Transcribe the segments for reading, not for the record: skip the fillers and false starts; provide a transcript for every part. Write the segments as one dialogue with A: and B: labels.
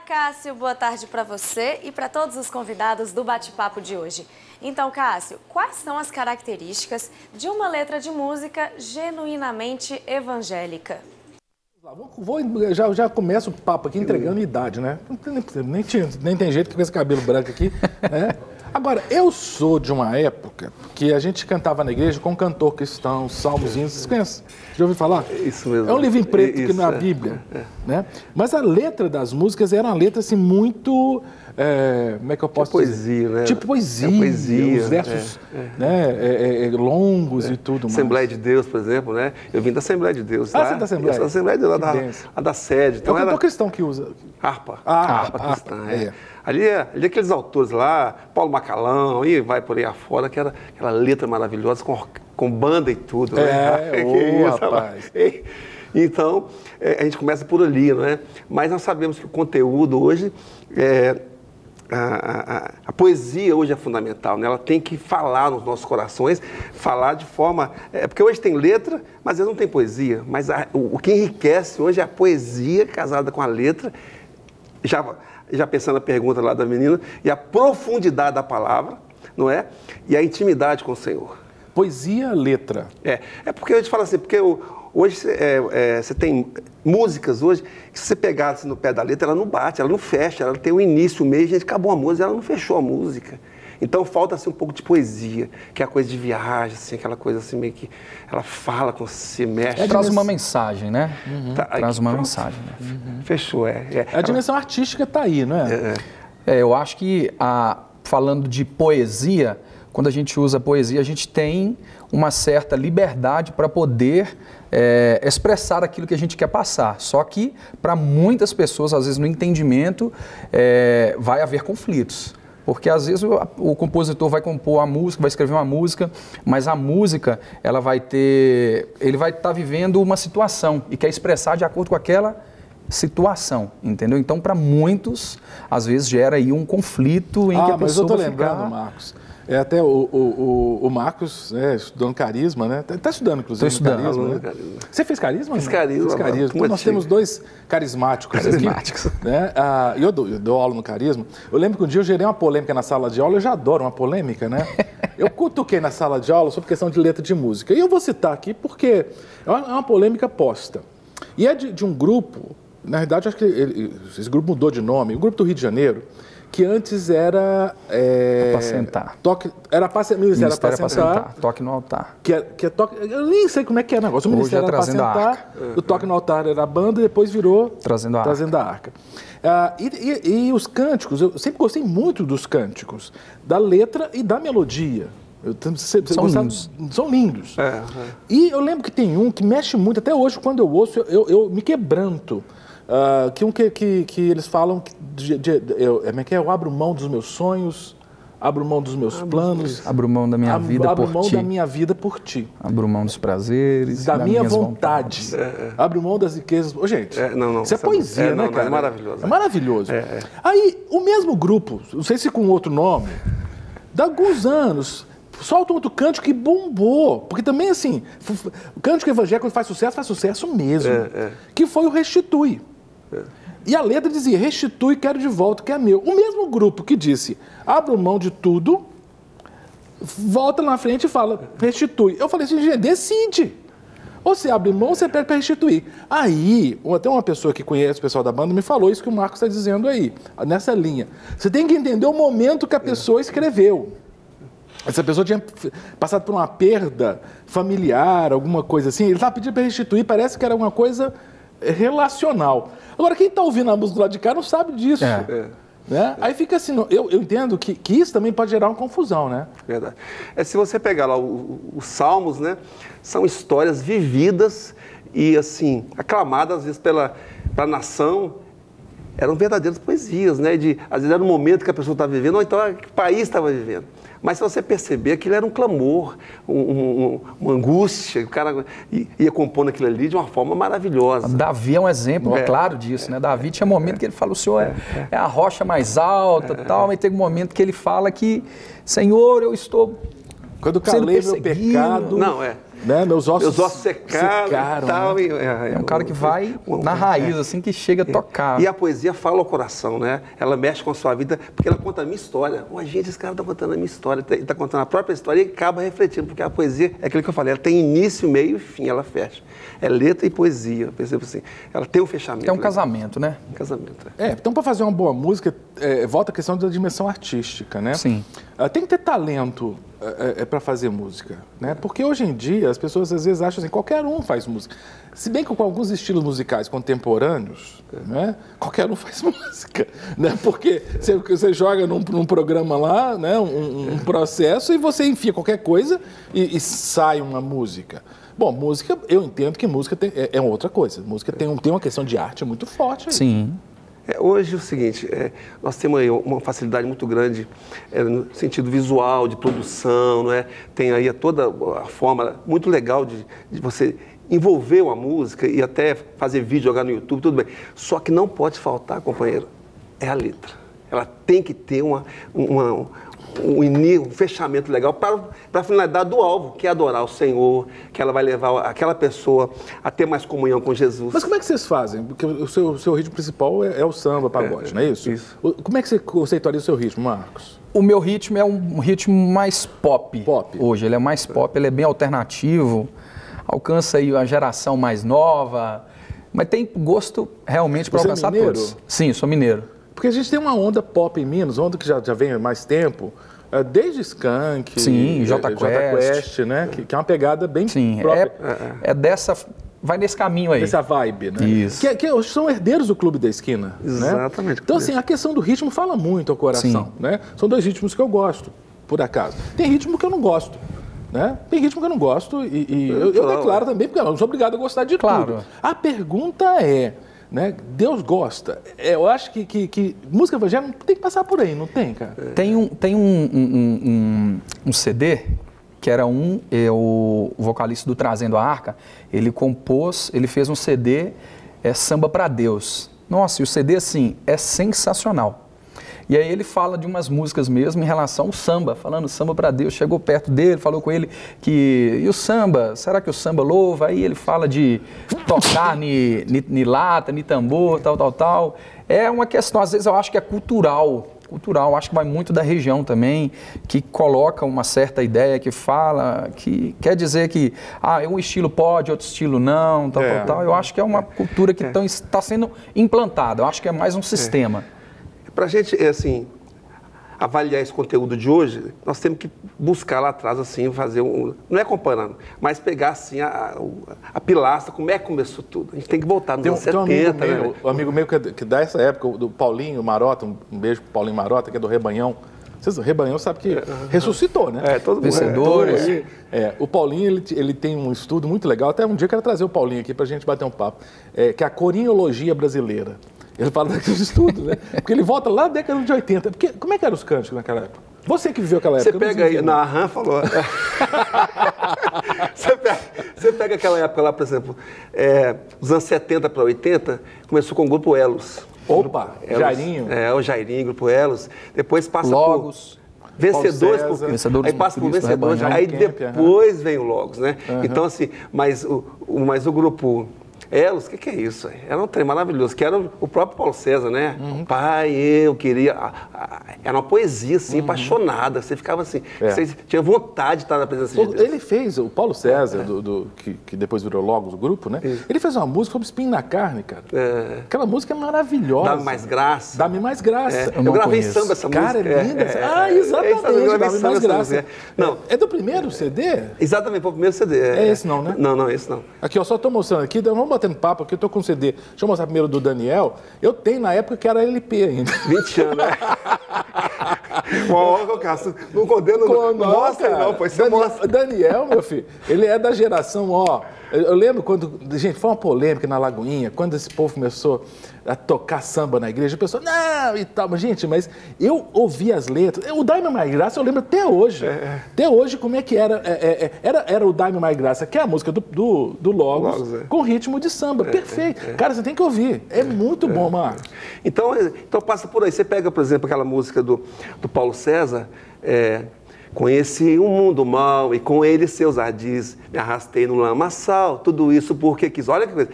A: Cássio, boa tarde para você e para todos os convidados do bate-papo de hoje. Então, Cássio, quais são as características de uma letra de música genuinamente evangélica?
B: Já começa o papo aqui entregando idade, né? Nem tem jeito que com esse cabelo branco aqui, né? Agora, eu sou de uma época que a gente cantava na igreja com um cantor cristão, salmozinhos. Vocês conhecem? Já ouviu falar?
C: Isso mesmo.
B: É um livro em preto que não é a Bíblia, né? Mas a letra das músicas era uma letra assim muito... como é que eu posso
C: dizer? Poesia, né?
B: Tipo poesia, os versos né, longos e tudo mais.
C: Assembleia de Deus, por exemplo, né? Eu vim da Assembleia de Deus,
B: tá? Você é da Assembleia?
C: Eu sou da Assembleia de Deus, lá da sede.
B: Então, é o cantor cristão que usa.
C: Harpa cristã, Ali aqueles autores lá, Paulo Macalão, e vai por aí afora, que era aquela letra maravilhosa, com banda e tudo, né?
B: Rapaz.
C: Então, a gente começa por ali, não é? Mas nós sabemos que o conteúdo hoje, a poesia hoje é fundamental, né? Ela tem que falar nos nossos corações, falar de forma... porque hoje tem letra, mas às vezes não tem poesia. Mas o que enriquece hoje é a poesia casada com a letra, já pensando na pergunta lá da menina, e a profundidade da palavra, não é? E a intimidade com o Senhor.
B: Poesia, letra.
C: É porque a gente fala assim, porque hoje você tem músicas hoje, que se você pegar assim, no pé da letra, ela não bate, ela não fecha, ela tem o início, o meio, a gente acabou a música, ela não fechou a música. Então falta assim, um pouco de poesia, que é a coisa de viagem, assim, aquela coisa assim meio que ela fala com você, mexe.
D: Traz uma mensagem, né? Traz uma
C: pronto.
D: mensagem. Né?
C: Fechou,
B: A dimensão artística está aí, não é?
D: Eu acho que, falando de poesia, quando a gente usa poesia, a gente tem uma certa liberdade para poder expressar aquilo que a gente quer passar. Só que, para muitas pessoas, às vezes, no entendimento, vai haver conflitos. Porque, às vezes, o compositor vai compor a música, vai escrever uma música, mas a música, ele vai estar vivendo uma situação e quer expressar de acordo com aquela situação, entendeu? Então, para muitos, às vezes, gera aí um conflito em que a pessoa
B: mas eu estou
D: vai
B: lembrando, Marcos. Até o Marcos, estudando carisma, né? Está estudando, inclusive, carisma, né? Você fez carisma?
C: Fiz carisma.
B: Fiz carisma. Então, nós temos dois carismáticos aqui. Né? Eu dou aula no carisma. Eu lembro que um dia eu gerei uma polêmica na sala de aula, eu já adoro uma polêmica, né? Eu cutuquei na sala de aula sobre questão de letra de música. E eu vou citar aqui porque é uma polêmica posta. E é de um grupo, na verdade, acho que esse grupo mudou de nome, o grupo do Rio de Janeiro, que antes era...
D: apacentar.
B: Era apacentar.
D: Toque no altar.
B: Que é toque, eu nem sei como é que é o negócio. O ministério era apacentar, o toque no altar era a banda, e depois virou
D: Trazendo a Arca.
B: E os cânticos, eu sempre gostei muito dos cânticos, da letra e da melodia. São lindos. E eu lembro que tem um que mexe muito, até hoje, quando eu ouço, eu me quebranto. Que eles falam eu abro mão dos meus sonhos, abro mão dos meus planos,
D: abro mão da minha vida por ti.
B: Abro mão da minha vida por ti.
D: Abro mão dos prazeres,
B: da minha vontade. Abro mão das riquezas. Gente, isso é poesia, né, cara?
C: É maravilhoso.
B: É maravilhoso. Aí, o mesmo grupo, não sei se com outro nome, dá alguns anos, solta um outro cântico que bombou. Porque também, assim, o cântico evangélico, quando faz sucesso mesmo. Que foi o Restitui. E a letra dizia, restitui, quero de volta, que é meu. O mesmo grupo que disse, abra mão de tudo, volta lá na frente e fala, restitui. Eu falei assim, gente, decide. Ou você abre mão ou você pede para restituir. Aí, até uma pessoa que conhece o pessoal da banda me falou isso que o Marcos está dizendo aí, nessa linha. Você tem que entender o momento que a pessoa escreveu. Essa pessoa tinha passado por uma perda familiar, alguma coisa assim, ele estava pedindo para restituir, parece que era uma coisa relacional. Agora, quem está ouvindo a música do lado de cá não sabe disso. Né? Aí fica assim, eu entendo que isso também pode gerar uma confusão, né?
C: Verdade. Se você pegar lá os Salmos, né, são histórias vividas e, assim, aclamadas, às vezes, pela nação. Eram verdadeiras poesias, né? Às vezes era um momento que a pessoa estava vivendo, ou então que o país estava vivendo. Mas se você perceber, aquilo era um clamor, uma angústia, o cara ia compondo aquilo ali de uma forma maravilhosa.
D: Davi é um exemplo claro disso, né? Davi tinha um momento que ele fala, o Senhor é a rocha mais alta, tal, mas tem um momento que ele fala que, Senhor, eu estou
B: quando calei meu pecado, né? Meus ossos
C: secaram. Tal,
B: né?
C: É
D: um cara que vai na raiz, assim, que chega a tocar.
C: E a poesia fala ao coração, né? Ela mexe com a sua vida, porque ela conta a minha história. Ué, gente, esse cara está contando a minha história, ele está contando a própria história e acaba refletindo, porque a poesia é aquilo que eu falei, ela tem início, meio e fim, ela fecha. É letra e poesia, percebo assim. Ela tem um fechamento.
D: É um casamento, né?
C: Um casamento.
B: Então para fazer uma boa música, volta a questão da dimensão artística, né?
D: Sim.
B: Tem que ter talento para fazer música, né? Porque hoje em dia as pessoas às vezes acham assim, qualquer um faz música. Se bem que com alguns estilos musicais contemporâneos, né? Qualquer um faz música, né? Porque você joga num programa lá, né? Um processo e você enfia qualquer coisa e sai uma música. Bom, música, eu entendo que música é outra coisa. Música tem uma questão de arte muito forte aí.
D: Sim.
C: Hoje é o seguinte, nós temos aí uma facilidade muito grande no sentido visual, de produção, não é? Tem aí toda a forma muito legal de você envolver uma música e até fazer vídeo, jogar no YouTube, tudo bem. Só que não pode faltar, companheiro, é a letra. Ela tem que ter um fechamento legal para a finalidade do alvo, que é adorar o Senhor, que ela vai levar aquela pessoa a ter mais comunhão com Jesus.
B: Mas como é que vocês fazem? Porque o seu ritmo principal é o samba, pagode, não é isso?
C: Isso.
B: Como é que você conceituaria o seu ritmo, Marcos?
D: O meu ritmo é um ritmo mais pop. Hoje, ele é mais pop, ele é bem alternativo, alcança aí a geração mais nova, mas tem gosto realmente para alcançar todos. Sim, sou mineiro.
B: Porque a gente tem uma onda pop em Minas, onda que já vem há mais tempo, desde Skank,
D: sim, Jota
B: Quest, né? Que é uma pegada bem
D: sim,
B: própria.
D: Vai nesse caminho aí.
B: Essa vibe, né?
D: Isso.
B: Que são herdeiros do Clube da Esquina.
C: Exatamente.
B: Né? Então, assim, a questão do ritmo fala muito ao coração,
D: sim,
B: né? São dois ritmos que eu gosto, por acaso. Tem ritmo que eu não gosto, né? Tem ritmo que eu não gosto e eu declaro também, porque eu não sou obrigado a gostar de tudo. A pergunta é... Né? Deus gosta. Eu acho que música evangélica tem que passar por aí, não tem, cara?
D: Tem um CD que era o vocalista do Trazendo a Arca, ele fez um CD, Samba pra Deus. Nossa, e o CD, assim, é sensacional. E aí ele fala de umas músicas mesmo em relação ao samba, falando samba para Deus. Chegou perto dele, falou com ele que... E o samba? Será que o samba louva? Aí ele fala de tocar ni lata, ni tambor, tal. É uma questão, às vezes eu acho que é cultural, acho que vai muito da região também, que coloca uma certa ideia, que fala, que quer dizer que um estilo pode, outro estilo não, tal. Eu acho que é uma cultura que está sendo implantada, eu acho que é mais um sistema.
C: Para a gente, assim, avaliar esse conteúdo de hoje, nós temos que buscar lá atrás, assim, fazer não é comparando, mas pegar, assim, a pilastra, como é que começou tudo. A gente tem que voltar nos anos 70, né?
B: Um amigo meu que dá essa época, do Paulinho Marota, um beijo pro Paulinho Marota, que é do Rebanhão. O Rebanhão sabe que ressuscitou, né?
C: Todo mundo.
D: Vencedores.
B: O Paulinho, ele tem um estudo muito legal, até um dia eu quero trazer o Paulinho aqui pra gente bater um papo, que é a corinologia brasileira. Ele fala daqueles estudos, né? Porque ele volta lá na década de 80. Porque, como é que eram os cânticos naquela época? Você que viveu aquela época.
C: Você pega aí, na Arran falou. Você pega aquela época lá, por exemplo, dos anos 70 para 80, começou com o grupo Elos.
B: Opa,
C: Elos,
B: Jairinho.
C: O Jairinho, grupo Elos. Depois passa
D: Logos.
C: Vencedores,
D: Vencedores,
C: aí passa por Vencedores, aí depois vem o Logos, né? Então, assim, mas o grupo Elos, o que é isso? Era um trem maravilhoso, que era o próprio Paulo César, né? Pai, eu queria... Era uma poesia, assim, apaixonada. Você ficava assim, você tinha vontade de estar na presença de Deus.
B: Ele fez, o Paulo César, que depois virou Logos, o grupo, né? Isso. Ele fez uma música sobre espinho na carne, cara. Aquela música é maravilhosa.
C: Dá-me mais graça.
B: Dá-me mais graça.
C: Eu gravei samba essa música.
B: Cara, é linda. Exatamente, Dá-me mais graça.
C: Não.
B: É do primeiro CD?
C: Exatamente, foi o primeiro CD.
B: É esse não, né?
C: Não, esse não.
B: Aqui, ó, só tô mostrando aqui, vamos batendo papo aqui, eu tô com um CD. Deixa eu mostrar primeiro do Daniel. Eu tenho na época que era LP ainda.
C: 20 anos, né? Não condeno, não mostra não, pois você mostra.
B: Daniel, meu filho, ele é da geração, ó... Eu lembro quando, gente, foi uma polêmica na Lagoinha, quando esse povo começou a tocar samba na igreja, a pessoa, não, e tal, mas gente, mas eu ouvi as letras, o Dá-me Mais Graça eu lembro até hoje, como é que era, era o Dá-me Mais Graça, que é a música do Logos, com ritmo de samba, perfeito, cara, você tem que ouvir, é muito bom, Marcos.
C: Então passa por aí, você pega, por exemplo, aquela música do Paulo César, Conheci um mundo mau e com ele seus ardis, me arrastei no lamaçal, tudo isso porque quis. Olha que coisa.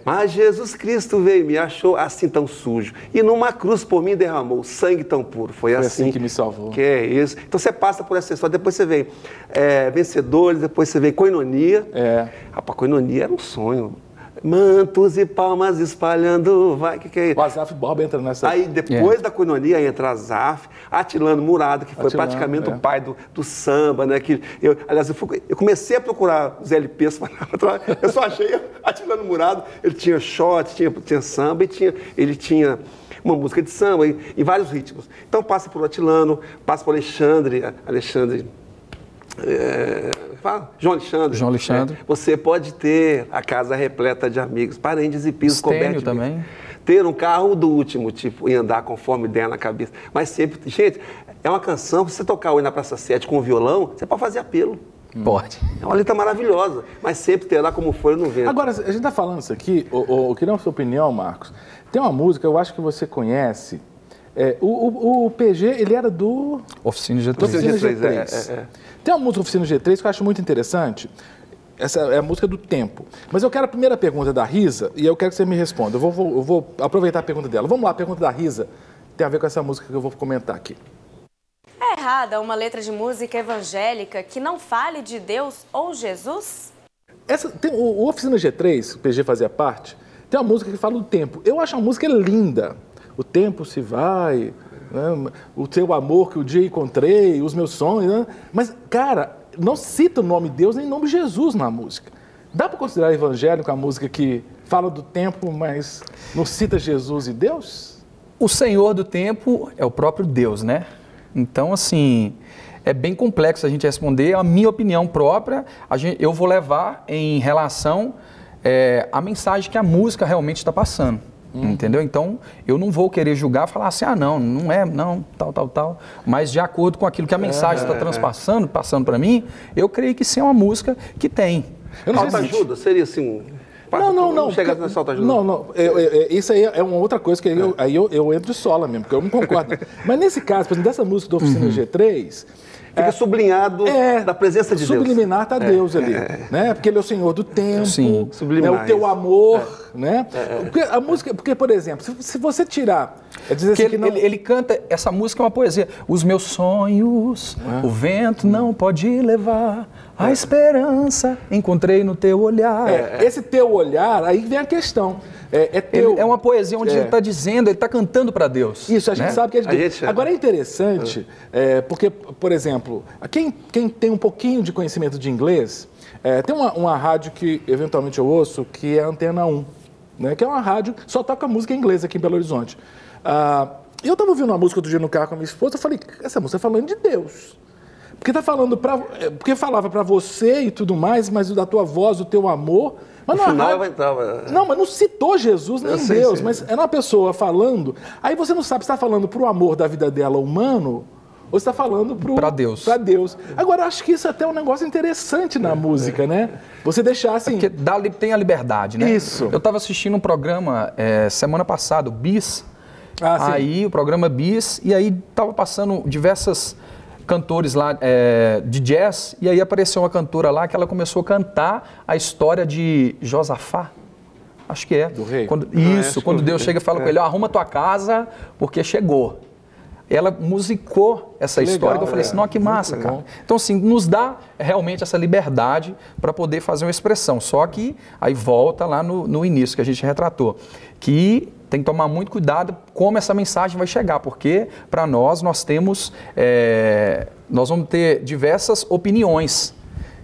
C: Mas Jesus Cristo veio e me achou assim tão sujo e numa cruz por mim derramou sangue tão puro. Foi assim
B: que me salvou.
C: Que é isso. Então você passa por essa história, depois você vem Vencedores, depois você vem Koinonia. Rapaz, Koinonia era um sonho. Mantos e palmas espalhando, vai, que é isso?
B: O Azaf Borba entra nessa...
C: Aí, depois da Koinonia, entra Azaf, Atilano Murado, que foi praticamente o pai do samba, né? Aliás, eu comecei a procurar os LPs, eu só achei Atilano Murado, ele tinha shot, tinha samba, e ele tinha uma música de samba e vários ritmos. Então, passa por Atilano, passa por Alexandre... João Alexandre. Você pode ter a casa repleta de amigos, parentes e pisos cobertos
D: também.
C: Ter um carro do último tipo e andar conforme der na cabeça. Mas sempre, gente, é uma canção, se você tocar hoje na Praça 7 com um violão, você pode fazer apelo.
D: Pode.
C: É uma letra maravilhosa, mas sempre terá como folha no vento.
B: Agora, a gente está falando isso aqui, eu queria a sua opinião, Marcos. Tem uma música, eu acho que você conhece. O PG, ele era do...
D: Oficina G3.
B: Oficina G3. Tem uma música Oficina G3 que eu acho muito interessante. Essa é a música do Tempo. Mas eu quero a primeira pergunta da Risa e eu quero que você me responda. Eu vou aproveitar a pergunta dela. Vamos lá, a pergunta da Risa tem a ver com essa música que eu vou comentar aqui.
A: É errada uma letra de música evangélica que não fale de Deus ou Jesus?
B: O Oficina G3, o PG fazia parte, tem uma música que fala do tempo. Eu acho a música linda. O tempo se vai, né? O teu amor que o dia encontrei, os meus sonhos, né? Mas, cara, não cita o nome de Deus nem o nome de Jesus na música. Dá para considerar evangélico a música que fala do tempo, mas não cita Jesus e Deus?
D: O Senhor do tempo é o próprio Deus, né? Então, assim, é bem complexo a gente responder. A minha opinião própria, eu vou levar em relação à mensagem que a música realmente está passando. Entendeu? Então, eu não vou querer julgar, falar assim, não é, tal. Mas de acordo com aquilo que a mensagem está transpassando, passando para mim, eu creio que sim é uma música que tem.
C: Autoajuda? Seria assim...
B: Não.
C: Chega nessa autoajuda.
B: Não. Isso aí é uma outra coisa que aí eu entro de sola mesmo, porque eu não concordo. Mas nesse caso, por exemplo, dessa música do Oficina G3...
C: Fica sublinhado da presença de Deus.
B: Subliminar está Deus ali, né? Porque ele é o Senhor do tempo, né? O teu amor, né? Porque a música, por exemplo, se você tirar... dizer assim que
D: ele canta, essa música é uma poesia. Os meus sonhos, o vento não pode levar, a esperança encontrei no teu olhar.
B: Esse teu olhar, aí vem a questão.
D: É uma poesia onde ele está dizendo, ele está cantando para Deus.
B: Isso, a gente sabe que é de Deus. Agora é interessante, porque, por exemplo, quem tem um pouquinho de conhecimento de inglês, tem uma rádio que eventualmente eu ouço, que é a Antena 1, né, que é uma rádio que só toca música em inglês aqui em Belo Horizonte. Eu estava ouvindo uma música outro dia no carro com a minha esposa, eu falei, essa música está falando de Deus. Porque falava para você e tudo mais, mas da tua voz, do teu amor... Mas
C: no final vai entrar...
B: Não, mas não citou Jesus nem Deus, mas era uma pessoa falando, aí você não sabe se está falando para o amor da vida dela humano ou se está falando para
D: Deus.
B: Agora, acho que isso é até um negócio interessante na música, né? Você deixar assim...
D: Porque tem a liberdade, né?
B: Isso.
D: Eu estava assistindo um programa semana passada, o Bis, aí o programa Bis, e aí estava passando diversas... cantores lá de jazz, e aí apareceu uma cantora lá que ela começou a cantar a história de Josafá, acho que é.
B: Do rei.
D: Quando Deus chega e fala com ele, arruma tua casa, porque chegou. Ela musicou essa história, que eu falei assim, não, que massa, cara. Então, assim, nos dá realmente essa liberdade para poder fazer uma expressão, só que aí volta lá no início que a gente retratou, que tem que tomar muito cuidado como essa mensagem vai chegar, porque para nós temos, nós vamos ter diversas opiniões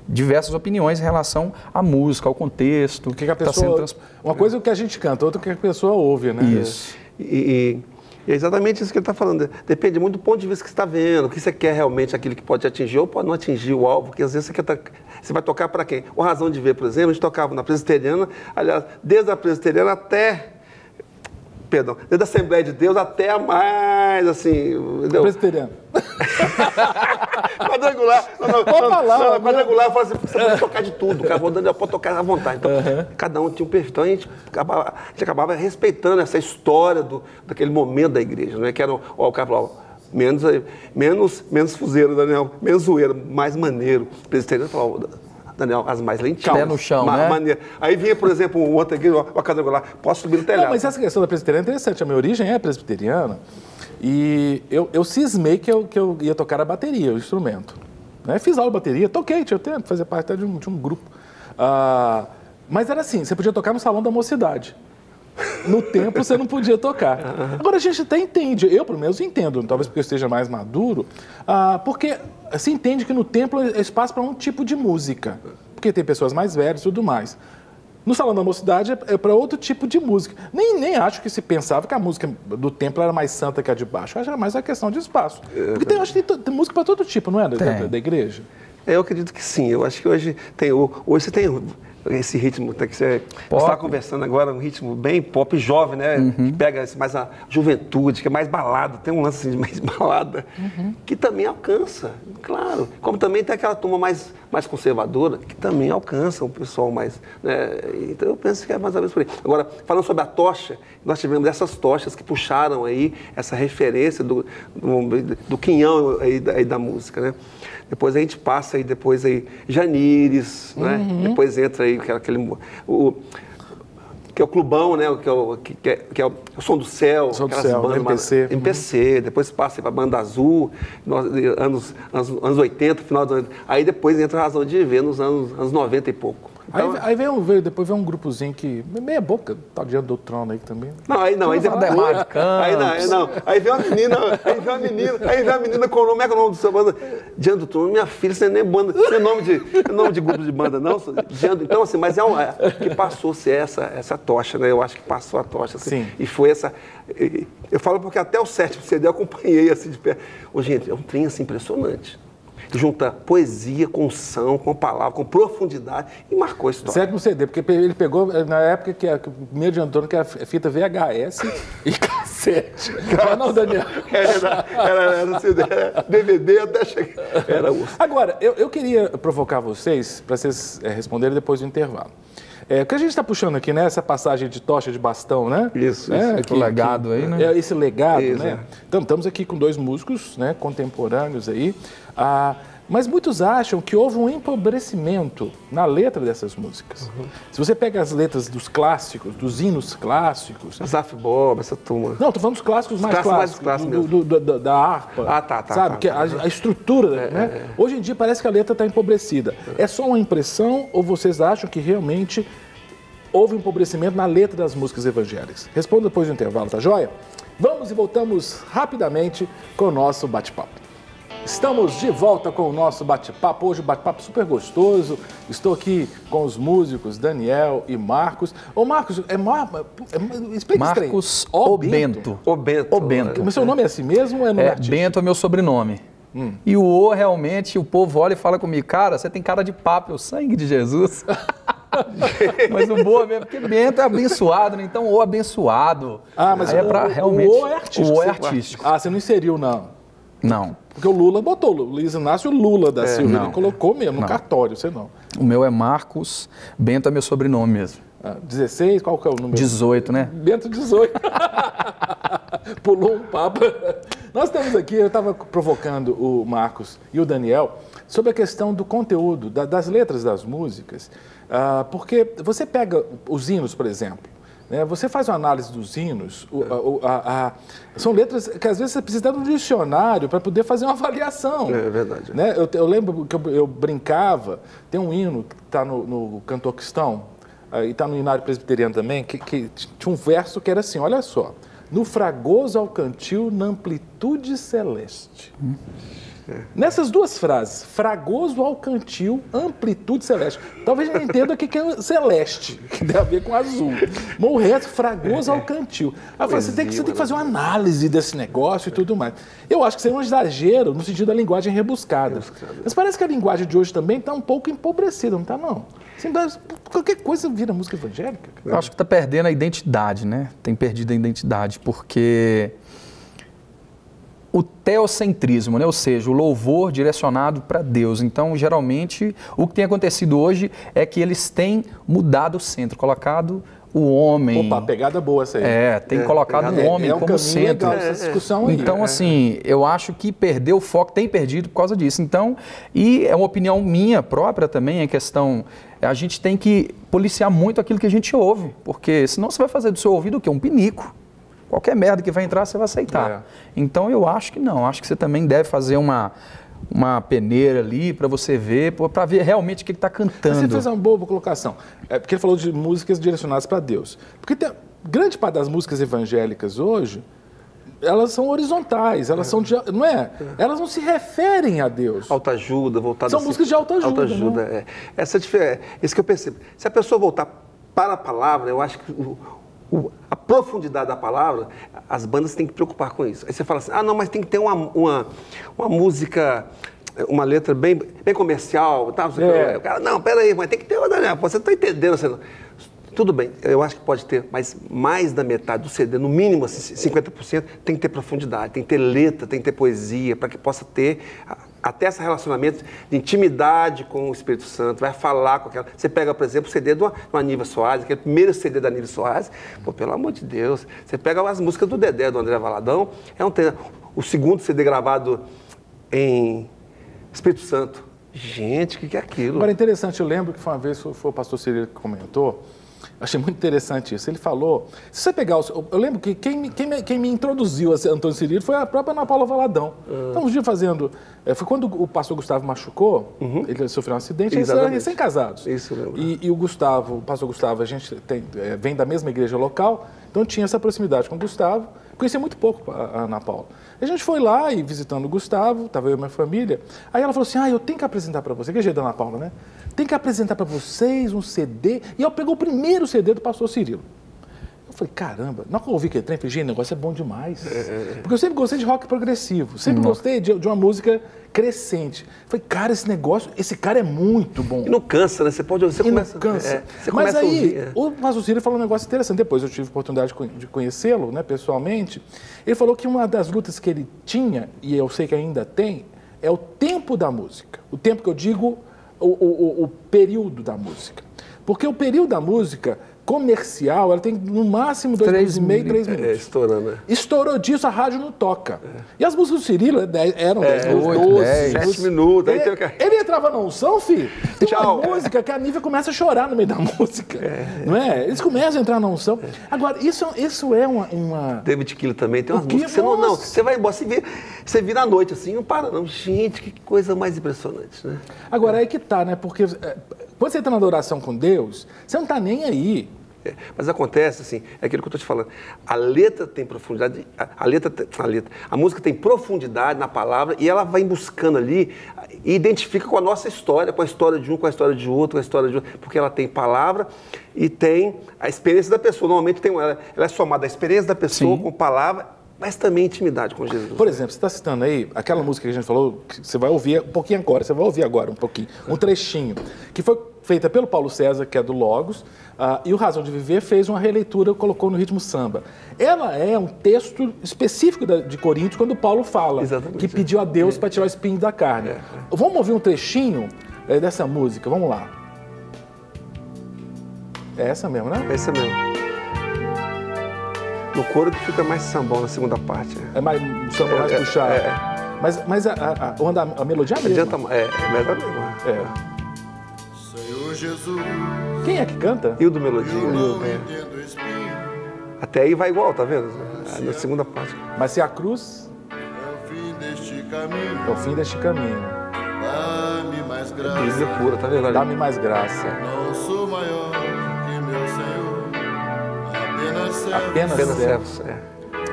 D: em relação à música, ao contexto.
B: O que a pessoa, uma coisa é o que a gente canta, outra é o que a pessoa ouve, né?
D: Isso.
C: E é exatamente isso que ele está falando. Depende muito do ponto de vista que você está vendo, o que você quer realmente, aquilo que pode atingir ou pode não atingir o alvo, porque às vezes você vai tocar para quem? O Razão de Ver, por exemplo, a gente tocava na Presbiteriana, aliás, desde a Presbiteriana desde a Assembleia de Deus até a mais, assim...
B: Presbiteriano.
C: Quadrangular. Quadrangular, eu falo assim, você pode tocar de tudo, cara, pode tocar à vontade. Então, cada um tinha um perfil, então a gente acabava respeitando essa história daquele momento da igreja, né? Que era, o cara falava, menos fuzeiro, Daniel, menos zoeiro, mais maneiro. O presbiteriano falava, Daniel, as mais lentinhas.
D: Pé no chão, né?
C: Maneiro. Aí vinha, por exemplo, um outro aqui, uma quadrangular, posso subir no telhado.
B: Não, mas essa questão da presbiteriana é interessante. A minha origem é presbiteriana e eu cismei que eu ia tocar a bateria, o instrumento. Né? Fiz aula de bateria, toquei, tinha tempo, fazia parte de um grupo. Mas era assim, você podia tocar no salão da mocidade. No templo você não podia tocar. Agora a gente até entende, eu pelo menos entendo, talvez porque eu esteja mais maduro, porque se entende que no templo é espaço para um tipo de música, porque tem pessoas mais velhas e tudo mais. No salão da mocidade é para outro tipo de música. Nem acho que se pensava que a música do templo era mais santa que a de baixo, acho que era mais uma questão de espaço. Porque acho que tem música para todo tipo, não é, da igreja?
C: Eu acredito que sim, eu acho que hoje você tem esse ritmo que você está conversando agora, um ritmo bem pop jovem, né? Que pega mais a juventude, que é mais balada, tem um lance assim de mais balada, que também alcança, claro. Como também tem aquela turma mais conservadora, que também alcança o pessoal mais... Né? Então eu penso que é mais ou menos por aí. Agora, falando sobre a tocha, nós tivemos essas tochas que puxaram aí essa referência do quinhão aí da música, né? Depois a gente passa aí, depois aí, Janires, né? Depois entra aí que é o Clubão, né? Que é o Som do Céu,
B: aquelas bandas,
C: MPC, depois passa para a Banda Azul, anos 80, final dos anos. Aí depois entra a Razão de Viver nos anos 90 e pouco. Então,
B: depois veio um grupozinho que, meia boca, tá diante do trono aí também.
C: Aí vem uma menina com o nome, como é que é o nome do seu banda? Diante do trono, minha filha, você nem banda, não é nome de grupo de banda, não. Então, assim, mas que passou-se essa tocha, né? Eu acho que passou a tocha, assim.
B: Sim.
C: E foi essa... Eu falo porque até o 7º CD eu acompanhei, assim, de perto. Gente, é um trem, assim, impressionante. Junta poesia com som, com palavra, com profundidade e marcou a história.
B: 7º CD, porque ele pegou na época que o primeiro de Antônio, que era fita VHS e cassete. Não, Daniel.
C: Era CD, DVD até chegar. Era osso.
B: Agora, eu queria provocar vocês para vocês responderem depois do intervalo. Porque a gente está puxando aqui, né, essa passagem de tocha de bastão, né?
C: Isso.
D: O legado aí, né?
B: Esse legado,
C: Isso,
B: né? Então, estamos aqui com 2 músicos, né, contemporâneos aí. Mas muitos acham que houve um empobrecimento na letra dessas músicas. Se você pega as letras dos clássicos, dos hinos clássicos...
C: Zaf Bob, essa turma.
B: Não, estou falando dos clássicos mais clássicos, da harpa. Sabe? Que a estrutura, né? Hoje em dia parece que a letra está empobrecida. É só uma impressão ou vocês acham que realmente houve um empobrecimento na letra das músicas evangélicas? Responda depois do intervalo, tá joia? Vamos e voltamos rapidamente com o nosso bate-papo. Estamos de volta com o nosso bate-papo. Hoje o bate-papo super gostoso. Estou aqui com os músicos Daniel e Marcos. Ô Marcos, explica isso.
D: Marcos Obento.
B: Obento. Mas seu nome é assim mesmo ou é nome artístico?
D: Bento é meu sobrenome. E o realmente, o povo olha e fala comigo, cara, você tem cara de papo, é o sangue de Jesus. Mas o boa mesmo, porque Bento é abençoado, né? Então o abençoado.
B: Mas
D: aí é pra realmente...
B: O é artístico.
D: O é artístico.
B: Você não inseriu, não?
D: Não.
B: Porque o Lula botou, o Luiz Inácio Lula da Silva, ele colocou mesmo no cartório, você não.
D: O meu é Marcos, Bento é meu sobrenome mesmo.
B: 16, qual que é o número?
D: 18, né?
B: Bento 18. Pulou um papa. Nós estamos aqui, eu estava provocando o Marcos e o Daniel sobre a questão do conteúdo, das letras das músicas, porque você pega os hinos, por exemplo, você faz uma análise dos hinos, são letras que às vezes você precisa de um dicionário para poder fazer uma avaliação.
C: É verdade.
B: Né? Eu lembro que eu brincava, tem um hino que está no Cantor Cristão, e está no Hinário Presbiteriano também, que tinha um verso que era assim, olha só, no fragoso ao cantil, na amplitude celeste. Nessas duas frases, fragoso ao cantil, amplitude celeste. Talvez a gente entenda o que é celeste, que tem a ver com azul. Mas o resto, fragoso ao cantil. Você tem que fazer uma análise desse negócio e tudo mais. Eu acho que isso é um exagero no sentido da linguagem rebuscada. Mas parece que a linguagem de hoje também está um pouco empobrecida, não está, não? Assim, qualquer coisa vira música evangélica.
D: Eu acho que está perdendo a identidade, né? Tem perdido a identidade, porque... o teocentrismo, né? Ou seja, o louvor direcionado para Deus. Então, geralmente, o que tem acontecido hoje é que eles têm mudado o centro, colocado o homem.
B: Opa, pegada boa essa aí.
D: Tem colocado o homem como centro.
B: Legal essa discussão aí.
D: Então, assim, eu acho que perdeu o foco, tem perdido por causa disso. Então, e é uma opinião minha própria também, é questão, a gente tem que policiar muito aquilo que a gente ouve, porque senão você vai fazer do seu ouvido o quê? Um pinico. Qualquer merda que vai entrar, você vai aceitar. Então, eu acho que não, acho que você também deve fazer uma peneira ali para você ver, para ver realmente o que está cantando.
B: Você fez uma boa colocação, porque ele falou de músicas direcionadas para Deus. Porque grande parte das músicas evangélicas hoje, elas são horizontais, elas são não é? Elas não se referem a Deus.
C: Autoajuda, voltada.
B: São músicas de autoajuda.
C: Autoajuda, Essa é a diferença. Isso que eu percebo. Se a pessoa voltar para a palavra, eu acho que a profundidade da palavra, as bandas têm que preocupar com isso. Aí você fala assim, não, mas tem que ter uma música, uma letra bem comercial. Tá? O cara, não, peraí, mas tem que ter outra, né? Você não está entendendo. Tudo bem, eu acho que pode ter, mas mais da metade do CD, no mínimo assim, 50%, tem que ter profundidade, tem que ter letra, tem que ter poesia, para que possa ter até esse relacionamento de intimidade com o Espírito Santo, vai falar com aquela... Você pega, por exemplo, o CD do Aníbal Soares, aquele primeiro CD da Aníbal Soares, pelo amor de Deus, você pega as músicas do Dedé, do André Valadão, o segundo CD gravado em Espírito Santo. Gente, o que é aquilo?
B: Agora, interessante, eu lembro que foi uma vez, foi o pastor Cirilo que comentou, achei muito interessante isso. Ele falou, se você pegar, eu lembro que quem me introduziu a Antônio Cirilo foi a própria Ana Paula Valadão. Então, um dia fazendo, foi quando o pastor Gustavo machucou, ele sofreu um acidente, eles eram recém-casados.
C: Isso, eu lembro.
B: E o pastor Gustavo, a gente vem da mesma igreja local, então tinha essa proximidade com o Gustavo, conhecia muito pouco a Ana Paula. A gente foi lá e visitando o Gustavo, estava eu e minha família, aí ela falou assim, eu tenho que apresentar para você, que é jeito da Ana Paula, né? Tem que apresentar para vocês um CD. E eu peguei o primeiro CD do pastor Cirilo. Eu falei, caramba, na hora que eu ouvi aquele trem, eu falei, gente, o negócio é bom demais. Porque eu sempre gostei de rock progressivo, sempre gostei de uma música crescente. Eu falei, cara, esse cara é muito bom.
C: E não cansa, né? Você pode ouvir, você começa...
B: Não cansa.
C: Você
B: Mas
C: começa
B: aí,
C: a ouvir,
B: o pastor Cirilo falou um negócio interessante. Depois eu tive a oportunidade de conhecê-lo, né, pessoalmente. Ele falou que uma das lutas que ele tinha, e eu sei que ainda tem, é o tempo da música. O tempo que eu digo... O período da música. Porque o período da música comercial, ela tem no máximo 2 minutos e meio, 3 minutos.
C: Estourando, né?
B: Estourou disso, a rádio não toca. E as músicas do Cirilo eram 10 minutos,
C: 12,
B: 7
C: minutos.
B: Ele entrava na unção, filho. Tem uma música que a Nívia começa a chorar no meio da música. Não é? Eles começam a entrar na unção. Agora, isso é uma...
C: David Killer também tem umas músicas que você vai embora, você vira à noite assim, não para não. Gente, que coisa mais impressionante, né?
B: Agora, aí que tá, né? Porque quando você está na adoração com Deus, você não está nem aí.
C: Mas acontece assim, é aquilo que eu estou te falando. A letra tem profundidade, a música tem profundidade na palavra e ela vai buscando ali e identifica com a nossa história, com a história de um, com a história de outro, com a história de outro, porque ela tem palavra e tem a experiência da pessoa. Normalmente ela é somada a experiência da pessoa com palavra, mas também intimidade com Jesus.
B: Por exemplo, você está citando aí aquela música que a gente falou, que você vai ouvir um pouquinho agora, um pouquinho, um trechinho, que foi feita pelo Paulo César, que é do Logos, e o Razão de Viver fez uma releitura, colocou no ritmo samba. Ela é um texto específico de Coríntios, quando Paulo fala que pediu a Deus para tirar o espinho da carne. Vamos ouvir um trechinho dessa música, vamos lá. É essa mesmo, né?
C: É essa mesmo. No coro que fica mais sambão na segunda parte.
B: É mais samba mais puxado. Mas a melodia é a mesma.
E: Senhor Jesus.
B: Quem é que canta?
C: E o do melodia. Até aí vai igual, tá vendo? Na segunda parte.
B: Mas se a cruz
E: É o fim deste caminho.
B: é o fim deste caminho,
E: Dá-me mais graça.
C: Bíblia pura, tá vendo?
B: dá-me mais graça.
E: Não sou maior que meu Senhor. Apenas servo.
B: Apenas servo.
C: servos.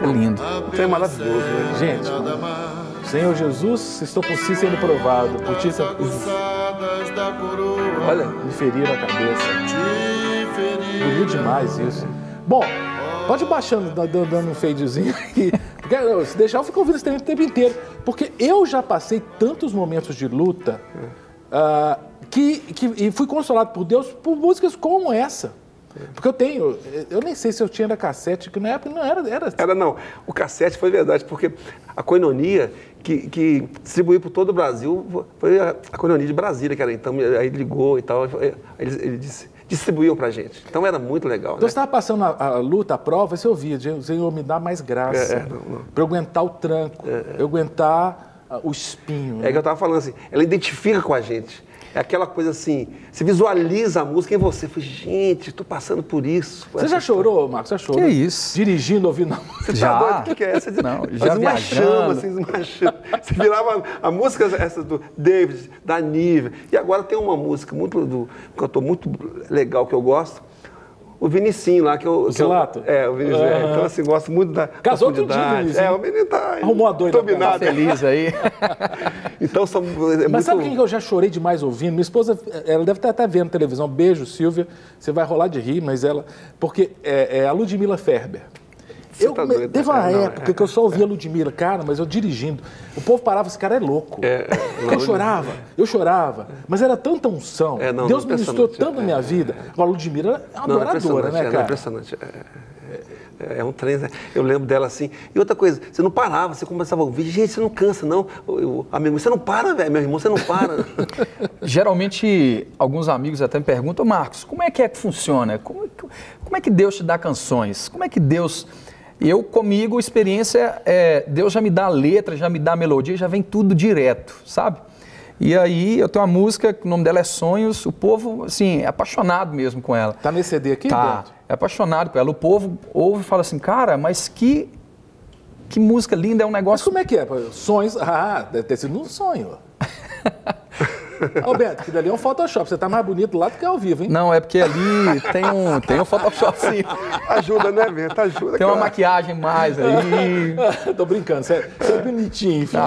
D: É lindo.
C: Então é maravilhoso, né?
B: Gente,
E: Nada mais.
B: Senhor Jesus, estou por si sendo provado, por ti
E: Aguçadas da coroa.
C: Olha,
B: me feriram a cabeça.
E: Te feri.
B: Bonito demais isso. Bom, pode ir baixando, dando um fadezinho aqui. Porque se deixar, eu fico ouvindo esse tempo o tempo inteiro. Porque eu já passei tantos momentos de luta e fui consolado por Deus por músicas como essa. Porque eu nem sei se eu tinha cassete, que na época não era.
C: Era não. O cassete foi verdade, porque a Koinonia, que distribuiu por todo o Brasil, foi a Koinonia de Brasília, que era então, aí ligou e tal. Aí ele disse, distribuíam pra gente. Então era muito legal,
B: Então
C: né?
B: você estava passando a luta, a prova, você ouvia, Senhor, me dá mais graça. Para eu aguentar o tranco, eu aguentar o espinho.
C: É que eu estava falando assim, ela identifica com a gente. É aquela coisa assim, você visualiza a música em você. Fala, gente, estou passando por isso.
B: Você já chorou, Marcos? Já chorou?
D: Que isso?
B: Dirigindo, ouvindo a música.
C: Você
D: Já.
C: tá doido? O que é essa?
D: Não, já
C: uma chama,
D: viajando.
C: assim, uma chama. Você virava a música essa do David, da Nívia. E agora tem uma música um cantor muito legal que eu gosto. O Vinicinho lá, que eu...
B: O Zilato?
C: O Vinicinho. Então, assim, gosto muito da
B: Casou outro dia,
C: profundidade.
B: Vinicinho.
C: O menino tá...
B: Arrumou a doida.
C: Turbinado.
D: Tá feliz aí.
C: Então, são...
B: Mas sabe quem que eu já chorei demais ouvindo? Minha esposa, ela deve estar até vendo televisão. Beijo, Silvia. Você vai rolar de rir, mas ela... Porque é a Ludmilla Ferber.
C: Tá doido,
B: Teve uma
C: não,
B: época que eu só ouvia a Ludmilla, cara, mas eu dirigindo. O povo parava, esse cara é louco. Eu chorava, mas era tanta unção. Deus ministrou tanto na minha vida. Agora, a Ludmilla é uma adoradora, né, cara?
C: É impressionante. É um trem, né? Eu lembro dela assim. E outra coisa, você não parava, você começava a ouvir. Gente, você não cansa, não. Amigo, você não para, velho. Meu irmão, você não para.
D: Geralmente, alguns amigos até me perguntam, Marcos, como é que funciona? Como é que Deus te dá canções? Como é que Deus... comigo, experiência Deus já me dá a letra, já me dá a melodia, já vem tudo direto, sabe? E aí eu tenho uma música, o nome dela é Sonhos, o povo, assim, é apaixonado mesmo com ela.
B: Tá nesse CD aqui,
D: Tá,
B: Beto?
D: é apaixonado com ela. O povo ouve e fala assim, cara, mas que música linda, é um
B: Mas
D: negócio...
B: como é que é? Sonhos... deve ter sido um sonho. Ô, Beto, que dali é um Photoshop. Você tá mais bonito lá do que ao vivo, hein?
D: Não, é porque ali tem um Photoshopzinho.
C: Ajuda, né, Beto? Ajuda.
D: Tem uma
C: claro.
D: maquiagem mais aí.
B: Tô brincando, você é bonitinho, filho.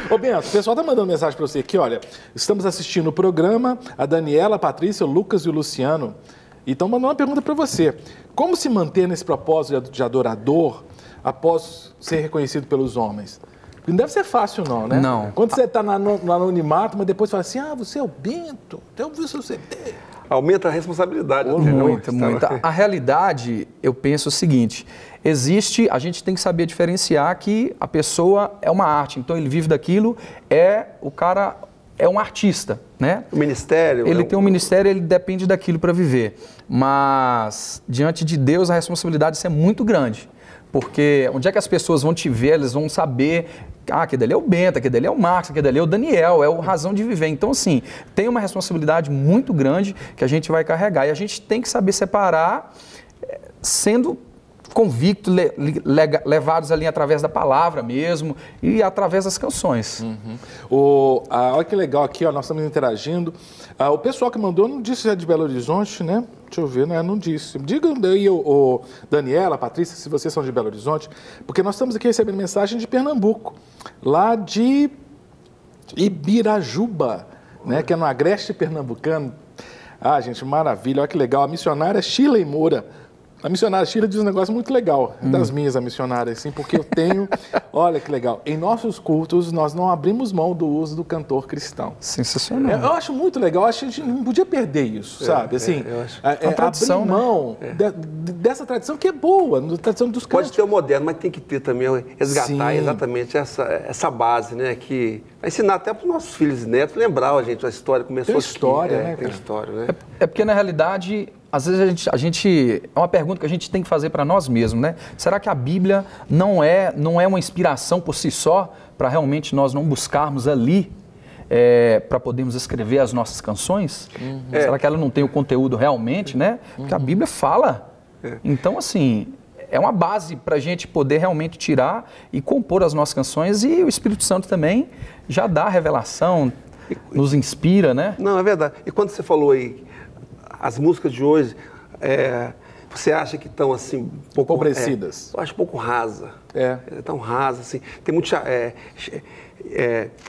B: Ô, Bento, o pessoal tá mandando mensagem pra você aqui, olha. Estamos assistindo o programa, a Daniela, a Patrícia, o Lucas e o Luciano. E estão mandando uma pergunta pra você. Como se manter nesse propósito de adorador após ser reconhecido pelos homens? Não deve ser fácil, não, né?
D: Não.
B: Quando você tá no anonimato, mas depois fala assim, você é o Bento, eu vi o seu CD.
C: Aumenta a responsabilidade.
D: Muito. A realidade, eu penso o seguinte, a gente tem que saber diferenciar que a pessoa é uma arte, então ele vive daquilo, o cara é um artista, né?
C: O ministério...
D: Ele tem um ministério, ele depende daquilo para viver, mas diante de Deus a responsabilidade é muito grande, porque onde é que as pessoas vão te ver, eles vão saber... aquele dali é o Bento, aquele dali é o Marcos, aquele dali é o Daniel, é o razão de viver. Então, assim, tem uma responsabilidade muito grande que a gente vai carregar. E a gente tem que saber separar, sendo convictos, levados ali através da palavra mesmo e através das canções.
B: Olha que legal aqui, ó, nós estamos interagindo. O pessoal que mandou não disse se é de Belo Horizonte, né? Deixa eu ver, né? Não disse. Diga aí, o Daniela, a Patrícia, se vocês são de Belo Horizonte, porque nós estamos aqui recebendo mensagem de Pernambuco, lá de Ibirajuba, né? Que é no Agreste Pernambucano. Gente, maravilha, olha que legal. A missionária Shirley Moura. A missionária Sheila diz um negócio muito legal, das minhas, a missionária, assim, porque eu tenho, olha que legal, em nossos cultos nós não abrimos mão do uso do cantor cristão.
D: Sensacional.
B: Eu acho muito legal, eu acho que a gente não podia perder isso, sabe? Assim,
D: uma tradição,
B: abrir mão dessa tradição que é boa, da tradição dos
C: Pode
B: cantos.
C: ter o moderno, mas tem que ter também, resgatar
B: Sim.
C: exatamente essa base, né? Que vai ensinar até para os nossos filhos e netos, lembrar a gente a história, começou
B: Tem história,
C: aqui.
B: né,
C: Tem
B: cara?
C: história, né?
D: É porque, na realidade, às vezes a gente é uma pergunta que a gente tem que fazer para nós mesmos, né? Será que a Bíblia não é uma inspiração por si só para realmente nós não buscarmos ali para podermos escrever as nossas canções? Será que ela não tem o conteúdo realmente, né? Porque a Bíblia fala. Então, assim, é uma base para a gente poder realmente tirar e compor as nossas canções, e o Espírito Santo também já dá a revelação, nos inspira, né?
C: Não, é verdade. E quando você falou aí, as músicas de hoje, você acha que estão assim, um pouco...
B: Empobrecidas.
C: Eu acho um pouco rasa.
B: É.
C: Tão rasa, assim. Tem muitos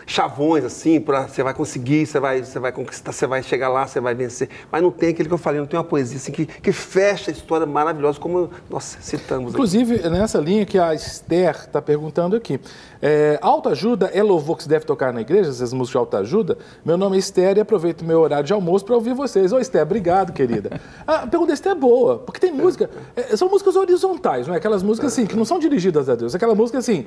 C: chavões, assim, você vai conseguir, você vai conquistar, você vai chegar lá, você vai vencer. Mas não tem aquilo que eu falei, não tem uma poesia assim, que fecha a história maravilhosa, como nós citamos aqui.
B: Inclusive, nessa linha que a Esther está perguntando aqui. Autoajuda é louvor que se deve tocar na igreja, essas músicas de autoajuda? Meu nome é Esther e aproveito meu horário de almoço para ouvir vocês. Ô, Esther, obrigado, querida. A pergunta da Esther é boa, porque tem música... são músicas horizontais, não é? Aquelas músicas assim, que não são dirigidas a Deus. Aquela música assim,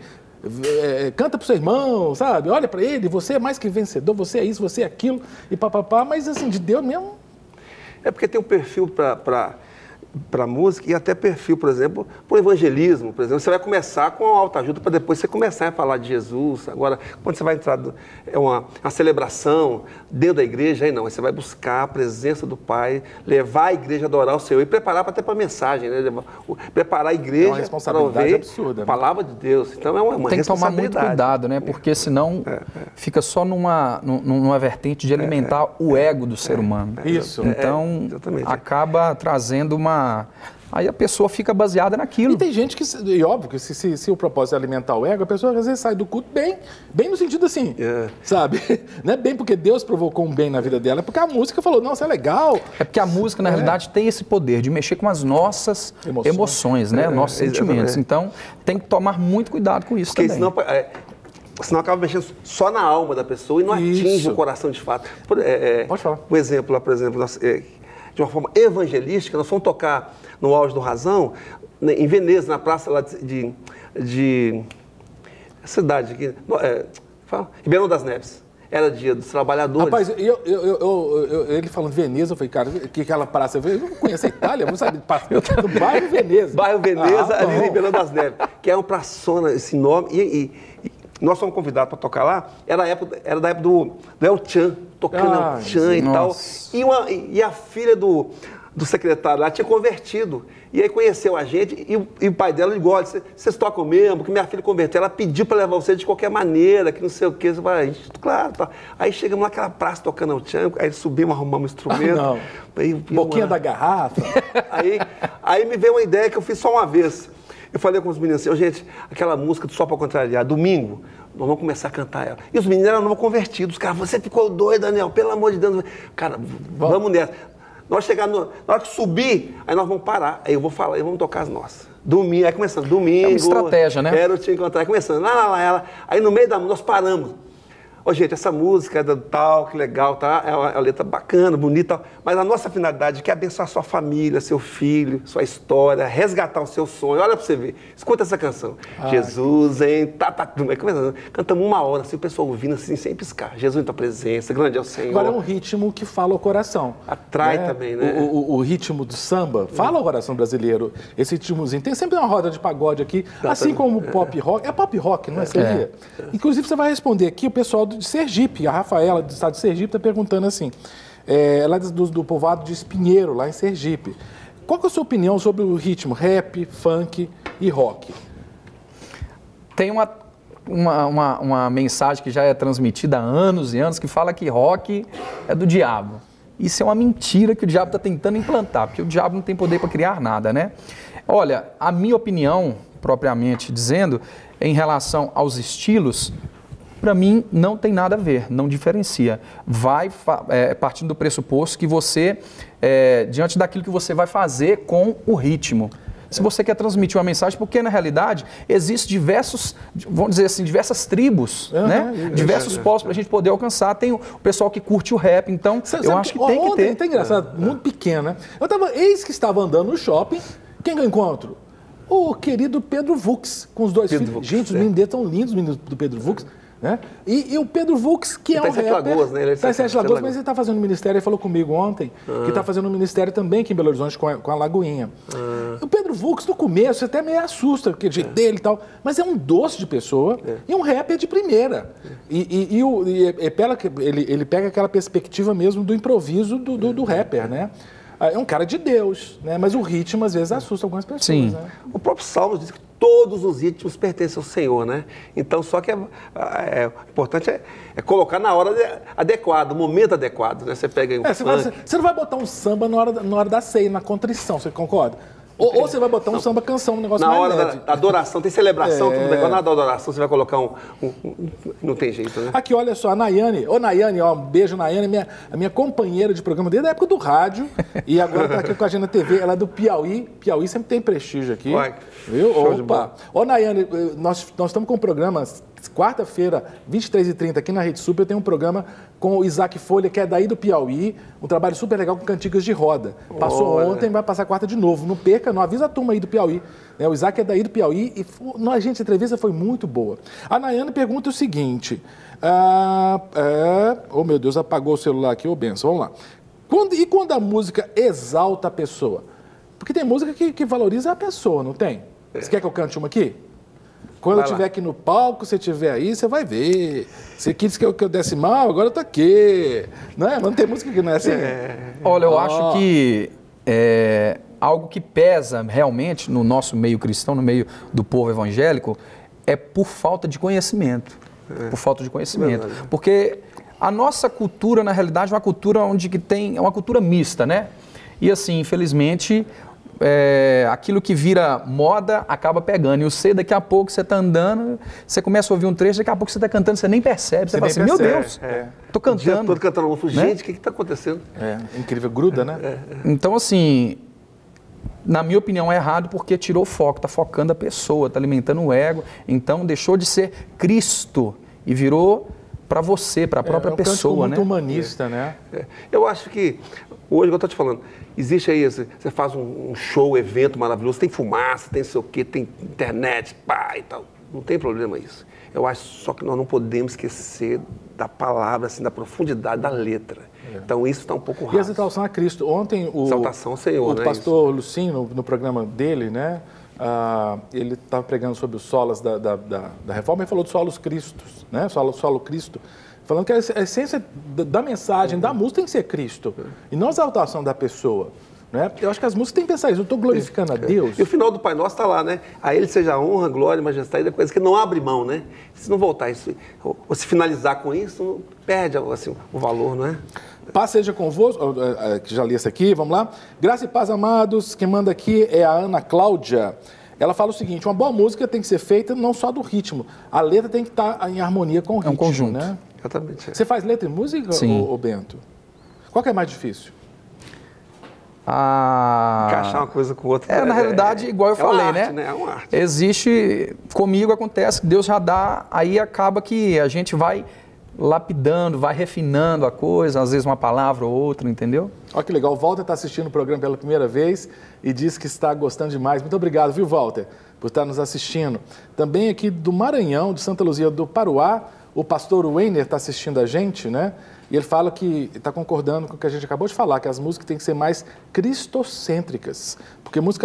B: canta pro seu irmão, sabe? Olha para ele, você é mais que vencedor, você é isso, você é aquilo, e papapá, mas assim, de Deus mesmo...
C: É porque tem um perfil para música e até perfil, por exemplo, para o evangelismo. Por exemplo, você vai começar com a autoajuda para depois você começar a falar de Jesus. Agora, quando você vai entrar, uma celebração dentro da igreja, aí não, aí você vai buscar a presença do Pai, levar a igreja a adorar o Senhor e preparar até para a mensagem, né? Preparar a igreja para ouvir
B: absurda,
C: a palavra de Deus. Então é uma
D: tem que tomar muito
C: responsabilidade.
D: cuidado, né? Porque senão fica só numa vertente de alimentar o ego do ser humano.
B: Isso.
D: Então,
C: exatamente.
D: acaba trazendo Aí a pessoa fica baseada naquilo.
B: E tem gente que, e óbvio que se o propósito é alimentar o ego, a pessoa às vezes sai do culto bem no sentido assim, sabe? Não é bem porque Deus provocou um bem na vida dela, é porque a música falou, não, isso é legal.
D: É porque a música, na realidade, tem esse poder de mexer com as nossas emoções, né? Nossos sentimentos. Então, tem que tomar muito cuidado com isso
C: porque
D: também.
C: Senão acaba mexendo só na alma da pessoa e não atinge o coração de fato.
B: Pode falar.
C: Um exemplo lá, por exemplo, de uma forma evangelística, nós fomos tocar no auge do Razão, em Veneza, na praça lá de cidade aqui, Ribeirão das Neves. Era dia dos trabalhadores.
B: Rapaz, ele falando de Veneza, eu falei, cara, que aquela praça, eu não conheço a Itália, não sabe, do bairro Veneza.
C: Bairro Veneza, ali em Ribeirão das Neves, que é uma praçona, esse nome, e nós fomos convidados para tocar lá, era da época do El Chan, tocando El Chan e tal. E a filha do secretário lá tinha convertido. E aí conheceu a gente e o pai dela ligou, olha, vocês tocam mesmo, porque minha filha converteu, ela pediu para levar você de qualquer maneira, que não sei o quê. Você fala, claro, tá. Aí chegamos naquela praça tocando El Chan, aí subimos, arrumamos um instrumento.
B: Boquinha da garrafa.
C: Aí me veio uma ideia que eu fiz só uma vez. Eu falei com os meninos assim, gente, aquela música do Só Pra Contrariar, domingo, nós vamos começar a cantar ela. E os meninos eram não convertidos, cara, você ficou doido, Daniel, pelo amor de Deus. Cara, vamos nessa. Nós chegamos, na hora que subir, aí nós vamos parar, aí eu vou falar, e vamos tocar as nossas. Domingo, aí começando, domingo. É
D: uma estratégia, né?
C: Era o Te Encontrar, aí começando, ela. Aí no meio da música, nós paramos. Gente, essa música é do tal, que legal, tá? É uma letra bacana, bonita, mas a nossa finalidade é abençoar sua família, seu filho, sua história, resgatar o seu sonho. Olha pra você ver, escuta essa canção. Jesus, hein? Cantamos 1 hora, assim, o pessoal ouvindo assim, sem piscar. Jesus em tua presença, grande é o Senhor.
B: Agora é um ritmo que fala ao coração.
C: Atrai também, né?
B: O ritmo do samba fala ao coração brasileiro. Esse ritmozinho. Tem sempre uma roda de pagode aqui, assim como o pop rock. É pop rock, não é? Seria? Inclusive, você vai responder aqui o pessoal de Sergipe, a Rafaela, do estado de Sergipe, está perguntando assim, ela é do povoado de Espinheiro, lá em Sergipe. Qual que é a sua opinião sobre o ritmo rap, funk e rock?
D: Tem uma mensagem que já é transmitida há anos e anos, que fala que rock é do diabo. Isso é uma mentira que o diabo está tentando implantar, porque o diabo não tem poder para criar nada, né? Olha, a minha opinião, propriamente dizendo, em relação aos estilos, para mim, não tem nada a ver, não diferencia. Vai partindo do pressuposto que você, diante daquilo que você vai fazer com o ritmo. Se você quer transmitir uma mensagem, porque na realidade existem vamos dizer assim, diversas tribos, né? Diversos povos para a gente poder alcançar. Tem o pessoal que curte o rap, então eu acho que tem que ter.
B: Tá engraçado, muito pequeno, né? Eis que estava andando no shopping, quem que eu encontro? O querido Pedro Vux, com os dois filhos. Gente, os meninos dele estão lindos, os meninos do Pedro Vux. Né? E o Pedro Vux, que é um rapper...
C: Lagoas, né? Ele
B: está em Sete Lagoas, mas ele está fazendo um ministério, ele falou comigo ontem, que está fazendo um ministério também aqui em Belo Horizonte com a Lagoinha. O Pedro Vux, no começo, até meio assusta, porque o jeito dele e tal, mas é um doce de pessoa e um rapper de primeira. Ele pega aquela perspectiva mesmo do improviso do rapper, né? É um cara de Deus, né? Mas o ritmo às vezes assusta algumas pessoas. Sim. Né?
C: O próprio Salmos diz que todos os ritmos pertencem ao Senhor, né? Então, só que o importante é colocar na hora adequada, no momento adequado, né? Você pega aí
B: você não vai botar um samba na hora da ceia, na contrição, você concorda? Ou você vai botar um samba canção, um negócio mais leve.
C: Na hora da adoração, tem celebração, tudo bem. Agora na adoração você vai colocar não tem jeito, né?
B: Aqui, olha só, a Nayane. Ô, Nayane, ó, um beijo, Nayane, a minha companheira de programa desde a época do rádio. E agora tá aqui com a gente na TV. Ela é do Piauí. Piauí sempre tem prestígio aqui.
C: Uai,
B: viu? Opa! Ô, Nayane, nós estamos com um programa... Quarta-feira, 23h30, aqui na Rede Super, eu tenho um programa com o Isaac Folha, que é daí do Piauí, um trabalho super legal com cantigas de roda. Passou ontem, vai passar quarta de novo. Não perca, não avisa a turma aí do Piauí. O Isaac é daí do Piauí e a entrevista foi muito boa. A Nayane pergunta o seguinte, oh meu Deus, apagou o celular aqui, ô benção, vamos lá. E quando a música exalta a pessoa? Porque tem música que valoriza a pessoa, não tem? Você quer que eu cante uma aqui? Quando eu estiver aqui no palco, você estiver aí, você vai ver. Você quis que eu desse mal, agora eu tô aqui. Não é? Mas não tem música que não é assim?
D: Olha, eu acho que algo que pesa realmente no nosso meio cristão, no meio do povo evangélico, é por falta de conhecimento. Por falta de conhecimento.
C: Verdade.
D: Porque a nossa cultura, na realidade, é uma cultura é uma cultura mista, né? E assim, infelizmente, aquilo que vira moda acaba pegando. E eu sei, daqui a pouco você está andando, você começa a ouvir um trecho, daqui a pouco você está cantando, você nem percebe. Você fala assim, meu Deus, tô cantando.
C: Todo cantando uma música.
D: Né?
C: Gente, o que está acontecendo?
B: Incrível, gruda, né?
D: Então, assim, na minha opinião, é errado porque tirou o foco, está focando a pessoa, está alimentando o ego. Então, deixou de ser Cristo e virou para você, para a própria pessoa, né?
B: Muito humanista, né?
C: Eu acho que, hoje, eu estou te falando, existe aí, você faz um show, evento maravilhoso, tem fumaça, tem sei o quê, tem internet, pá e tal. Não tem problema isso. Eu acho só que nós não podemos esquecer da palavra, assim, da profundidade da letra. Então isso está um pouco raso.
B: E a exaltação a Cristo. Ontem
C: exaltação ao Senhor,
B: o pastor Lucinho, no programa dele, né? Ele estava pregando sobre os solas da reforma e falou de solos Cristos, né? Solo Cristo. Falando que a essência da mensagem, da música tem que ser Cristo. E não a exaltação da pessoa. Né? Eu acho que as músicas têm que pensar isso. Eu estou glorificando a Deus.
C: E o final do Pai Nosso está lá, né? A Ele seja a honra, glória, majestade, é coisa que não abre mão, né? Se não voltar isso, ou se finalizar com isso, perde assim, o valor, não é?
B: Paz seja convosco, que já li essa aqui, vamos lá. Graça e paz, amados. Quem manda aqui é a Ana Cláudia. Ela fala o seguinte: uma boa música tem que ser feita não só do ritmo, a letra tem que estar em harmonia com o ritmo.
D: É um conjunto.
B: Né?
C: Exatamente.
B: Você faz letra e música, ô Bento? Qual que é mais difícil?
C: Encaixar uma coisa com outra.
D: Na realidade, igual eu falei,
C: uma arte, né? É uma arte.
D: Existe, comigo acontece que Deus já dá, aí acaba que a gente vai lapidando, vai refinando a coisa, às vezes uma palavra ou outra, entendeu?
B: Olha que legal, o Walter está assistindo o programa pela primeira vez e diz que está gostando demais. Muito obrigado, viu, Walter, por estar nos assistindo. Também aqui do Maranhão, de Santa Luzia do Paruá, o pastor Weiner está assistindo a gente, né? E ele fala que está concordando com o que a gente acabou de falar, que as músicas têm que ser mais cristocêntricas. Porque muitos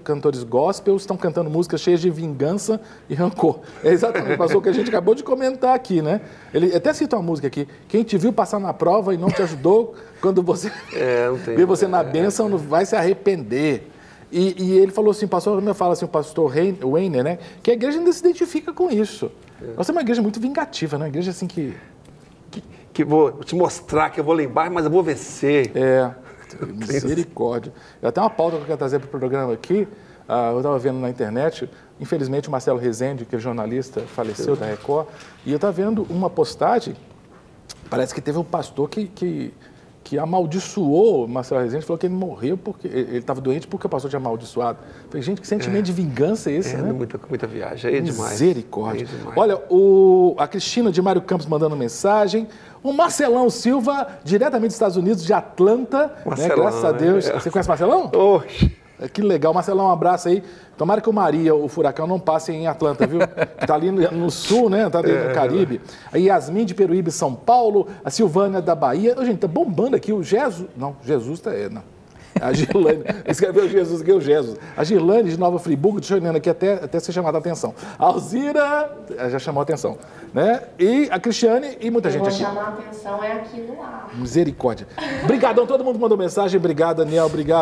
B: cantores gospels estão cantando músicas cheias de vingança e rancor. É exatamente o que a gente acabou de comentar aqui, né? Ele até cita uma música aqui: quem te viu passar na prova e não te ajudou, quando você vê você na bênção, não vai se arrepender. E ele falou assim, o pastor Weiner, né? Que a igreja ainda se identifica com isso. Nós temos uma igreja muito vingativa, né? Uma igreja assim
C: que vou te mostrar que eu vou lá embaixo, mas eu vou vencer.
B: Misericórdia. Eu até uma pauta que eu quero trazer para o programa aqui, eu estava vendo na internet, infelizmente o Marcelo Rezende, que é jornalista, faleceu da Record, e eu estava vendo uma postagem, parece que teve um pastor que amaldiçoou o Marcelo Rezende, falou que ele morreu porque ele estava doente porque o pastor tinha amaldiçoado. Eu falei, gente, que sentimento de vingança é esse, né?
C: Muita viagem, é demais.
B: Misericórdia.
C: É demais.
B: Olha, a Cristina de Mário Campos mandando mensagem, o Marcelão Silva, diretamente dos Estados Unidos, de Atlanta, né? Graças a Deus. Você conhece o Marcelão?
C: Oxe.
B: Que legal, Marcelão, um abraço aí. Tomara que o Maria, o furacão, não passe em Atlanta, viu? Que tá ali no sul, né? Tá ali no Caribe. A Yasmin de Peruíbe, São Paulo. A Silvânia da Bahia. Gente, tá bombando aqui o Jesus. Não, Jesus tá. Não. A Girlane, escreveu Jesus aqui, o Jesus. A Girlane de Nova Friburgo, deixa eu olhando aqui até ser chamada a atenção. A Alzira, já chamou a atenção, né? E a Cristiane e muita gente aqui.
F: Chamar a atenção é aqui no ar.
B: Misericórdia. Obrigadão, todo mundo mandou mensagem. Obrigado, Daniel, obrigado.